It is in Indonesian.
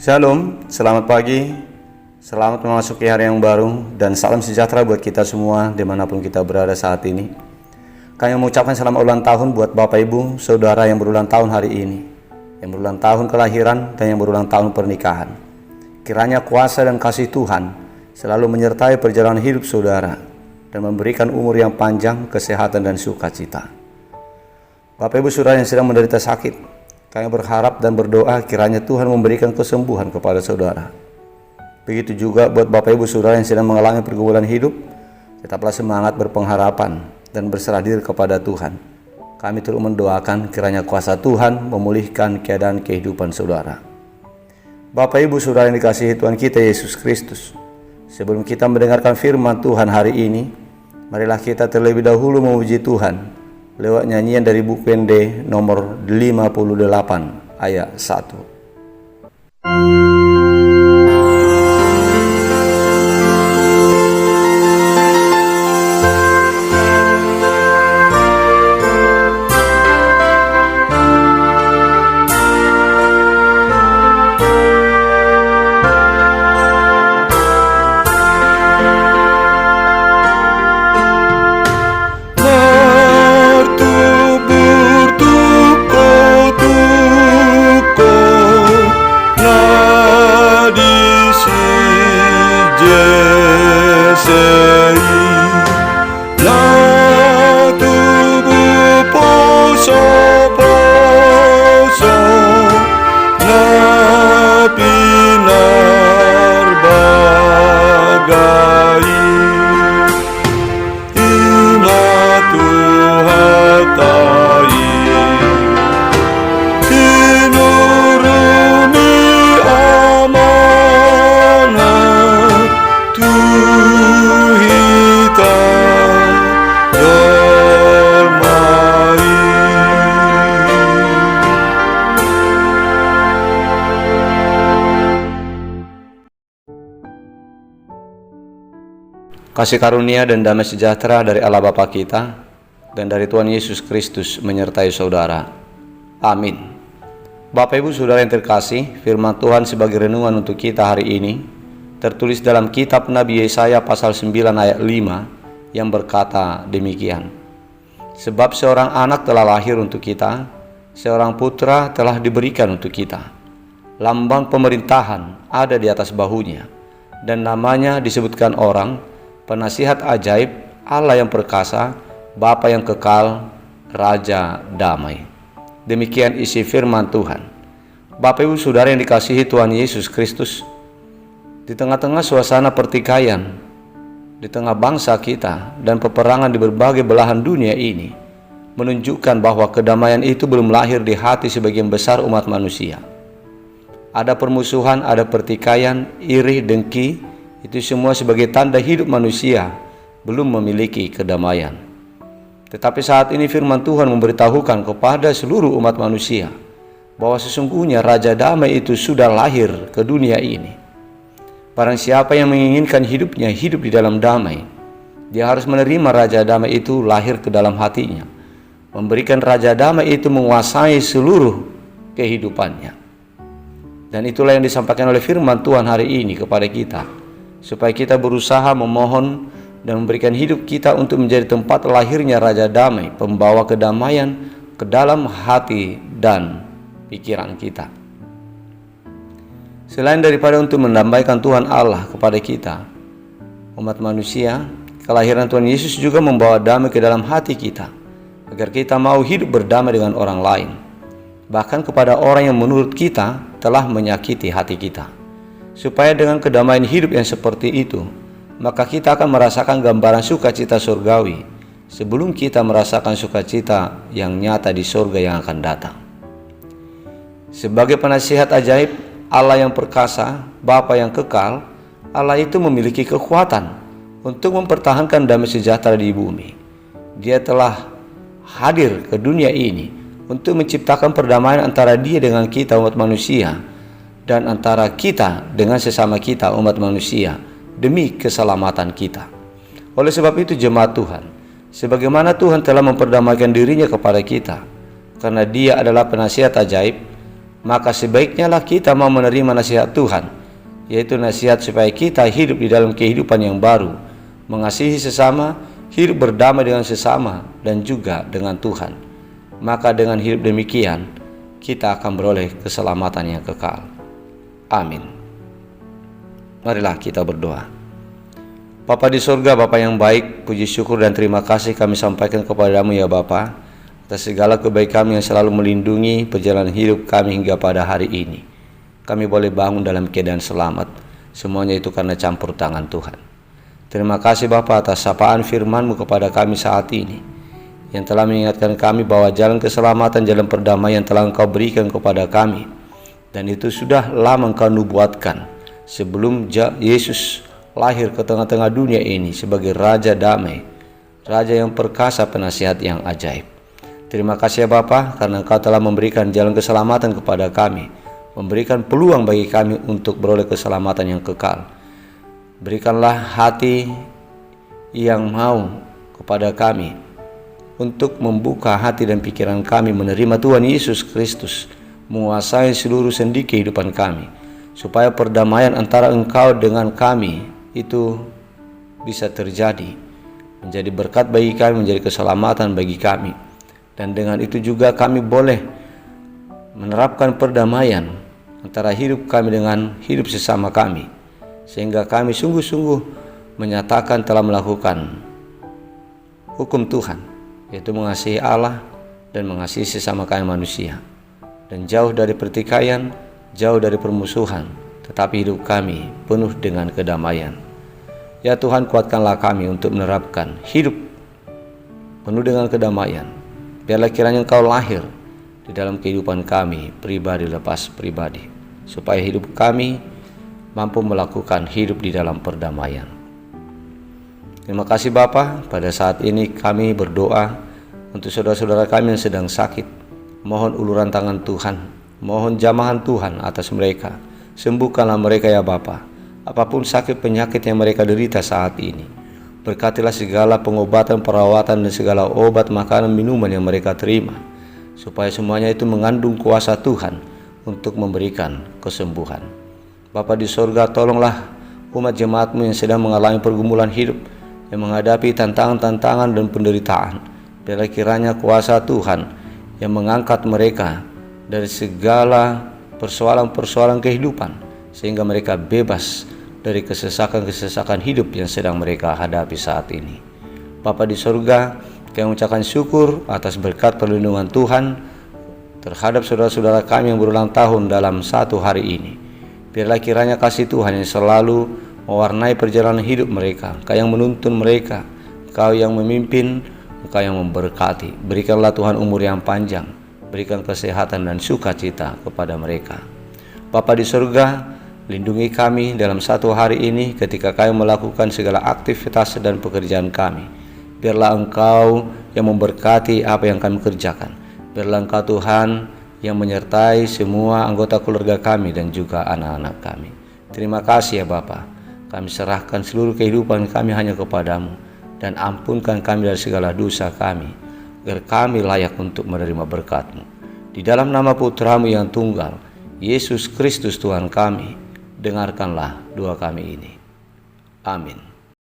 Shalom, selamat pagi, selamat memasuki hari yang baru, dan salam sejahtera buat kita semua dimanapun kita berada saat ini. Kami mengucapkan selamat ulang tahun buat Bapak Ibu, Saudara yang berulang tahun hari ini, yang berulang tahun kelahiran dan yang berulang tahun pernikahan. Kiranya kuasa dan kasih Tuhan selalu menyertai perjalanan hidup saudara dan memberikan umur yang panjang, kesehatan dan sukacita. Bapak Ibu Saudara yang sedang menderita sakit, kami berharap dan berdoa kiranya Tuhan memberikan kesembuhan kepada saudara. Begitu juga buat Bapak Ibu Saudara yang sedang mengalami pergumulan hidup, tetaplah semangat berpengharapan dan berserah diri kepada Tuhan. Kami terus mendoakan kiranya kuasa Tuhan memulihkan keadaan kehidupan saudara. Bapak Ibu Saudara yang dikasihi Tuhan kita Yesus Kristus, sebelum kita mendengarkan firman Tuhan hari ini, marilah kita terlebih dahulu memuji Tuhan lewat nyanyian dari buku ND nomor 58 ayat 1. Kasih karunia dan damai sejahtera dari Allah Bapa kita dan dari Tuhan Yesus Kristus menyertai saudara. Amin. Bapak Ibu Saudara yang terkasih, firman Tuhan sebagai renungan untuk kita hari ini tertulis dalam kitab Nabi Yesaya pasal 9 ayat 5 yang berkata demikian. Sebab seorang anak telah lahir untuk kita, seorang putra telah diberikan untuk kita. Lambang pemerintahan ada di atas bahunya, dan namanya disebutkan orang, Penasihat ajaib, Allah yang perkasa, Bapa yang kekal, Raja damai. Demikian isi firman Tuhan. Bapak Ibu Saudara yang dikasihi Tuhan Yesus Kristus, di tengah-tengah suasana pertikaian, di tengah bangsa kita dan peperangan di berbagai belahan dunia ini, menunjukkan bahwa kedamaian itu belum lahir di hati sebagian besar umat manusia. Ada permusuhan, ada pertikaian, iri, dengki. Itu semua sebagai tanda hidup manusia belum memiliki kedamaian. Tetapi saat ini firman Tuhan memberitahukan kepada seluruh umat manusia bahwa sesungguhnya Raja Damai itu sudah lahir ke dunia ini. Barang siapa yang menginginkan hidupnya hidup di dalam damai, dia harus menerima Raja Damai itu lahir ke dalam hatinya, memberikan Raja Damai itu menguasai seluruh kehidupannya. Dan itulah yang disampaikan oleh firman Tuhan hari ini kepada kita, supaya kita berusaha memohon dan memberikan hidup kita untuk menjadi tempat lahirnya Raja Damai, pembawa kedamaian ke dalam hati dan pikiran kita. Selain daripada untuk mendamaikan Tuhan Allah kepada kita, umat manusia, kelahiran Tuhan Yesus juga membawa damai ke dalam hati kita, agar kita mau hidup berdamai dengan orang lain, bahkan kepada orang yang menurut kita telah menyakiti hati kita. Supaya dengan kedamaian hidup yang seperti itu, maka kita akan merasakan gambaran sukacita surgawi sebelum kita merasakan sukacita yang nyata di surga yang akan datang. Sebagai penasihat ajaib, Allah yang perkasa, Bapa yang kekal, Allah itu memiliki kekuatan untuk mempertahankan damai sejahtera di bumi. Dia telah hadir ke dunia ini untuk menciptakan perdamaian antara Dia dengan kita umat manusia, dan antara kita dengan sesama kita umat manusia demi keselamatan kita. Oleh sebab itu jemaat Tuhan, sebagaimana Tuhan telah memperdamaikan dirinya kepada kita, karena Dia adalah penasihat ajaib, maka sebaiknya lah kita mau menerima nasihat Tuhan, yaitu nasihat supaya kita hidup di dalam kehidupan yang baru, mengasihi sesama, hidup berdamai dengan sesama, dan juga dengan Tuhan. Maka dengan hidup demikian, kita akan beroleh keselamatan yang kekal. Amin. Marilah kita berdoa. Bapa di surga, Bapa yang baik, puji syukur dan terima kasih kami sampaikan kepadamu ya Bapa, atas segala kebaikan yang selalu melindungi perjalanan hidup kami hingga pada hari ini. Kami boleh bangun dalam keadaan selamat, semuanya itu karena campur tangan Tuhan. Terima kasih Bapa atas sapaan firman-Mu kepada kami saat ini, yang telah mengingatkan kami bahwa jalan keselamatan, jalan perdamaian telah Engkau berikan kepada kami, dan itu sudah lama Engkau nubuatkan sebelum Yesus lahir ke tengah-tengah dunia ini sebagai Raja Damai, Raja yang perkasa, penasihat yang ajaib. Terima kasih ya Bapa, karena Engkau telah memberikan jalan keselamatan kepada kami, memberikan peluang bagi kami untuk beroleh keselamatan yang kekal. Berikanlah hati yang mau kepada kami untuk membuka hati dan pikiran kami menerima Tuhan Yesus Kristus menguasai seluruh sendi kehidupan kami, supaya perdamaian antara Engkau dengan kami itu bisa terjadi, menjadi berkat bagi kami, menjadi keselamatan bagi kami. Dan dengan itu juga kami boleh menerapkan perdamaian antara hidup kami dengan hidup sesama kami, sehingga kami sungguh-sungguh menyatakan telah melakukan hukum Tuhan, yaitu mengasihi Allah dan mengasihi sesama kami manusia, dan jauh dari pertikaian, jauh dari permusuhan, tetapi hidup kami penuh dengan kedamaian. Ya Tuhan, kuatkanlah kami untuk menerapkan hidup penuh dengan kedamaian. Biarlah kiranya Engkau lahir di dalam kehidupan kami, pribadi lepas pribadi, supaya hidup kami mampu melakukan hidup di dalam perdamaian. Terima kasih Bapa, pada saat ini kami berdoa untuk saudara-saudara kami yang sedang sakit. Mohon uluran tangan Tuhan, mohon jamahan Tuhan atas mereka. Sembuhkanlah mereka ya Bapa, apapun sakit penyakit yang mereka derita saat ini. Berkatilah segala pengobatan, perawatan, dan segala obat, makanan, minuman yang mereka terima, supaya semuanya itu mengandung kuasa Tuhan untuk memberikan kesembuhan. Bapa di sorga, tolonglah umat jemaat-Mu yang sedang mengalami pergumulan hidup, yang menghadapi tantangan-tantangan dan penderitaan. Biarlah kiranya kuasa Tuhan yang mengangkat mereka dari segala persoalan-persoalan kehidupan, sehingga mereka bebas dari kesesakan-kesesakan hidup yang sedang mereka hadapi saat ini. Bapa di surga, kami mengucapkan syukur atas berkat perlindungan Tuhan terhadap saudara-saudara kami yang berulang tahun dalam satu hari ini. Biarlah kiranya kasih Tuhan yang selalu mewarnai perjalanan hidup mereka, Engkau yang menuntun mereka, Engkau yang memimpin, Engkau yang memberkati. Berikanlah Tuhan umur yang panjang, berikan kesehatan dan sukacita kepada mereka. Bapa di surga, lindungi kami dalam satu hari ini ketika kami melakukan segala aktivitas dan pekerjaan kami. Biarlah Engkau yang memberkati apa yang kami kerjakan. Biarlah Engkau Tuhan yang menyertai semua anggota keluarga kami dan juga anak-anak kami. Terima kasih ya Bapa. Kami serahkan seluruh kehidupan kami hanya kepadamu, dan ampunkan kami dari segala dosa kami, agar kami layak untuk menerima berkat-Mu. Di dalam nama Putra-Mu yang tunggal, Yesus Kristus Tuhan kami, dengarkanlah doa kami ini. Amin.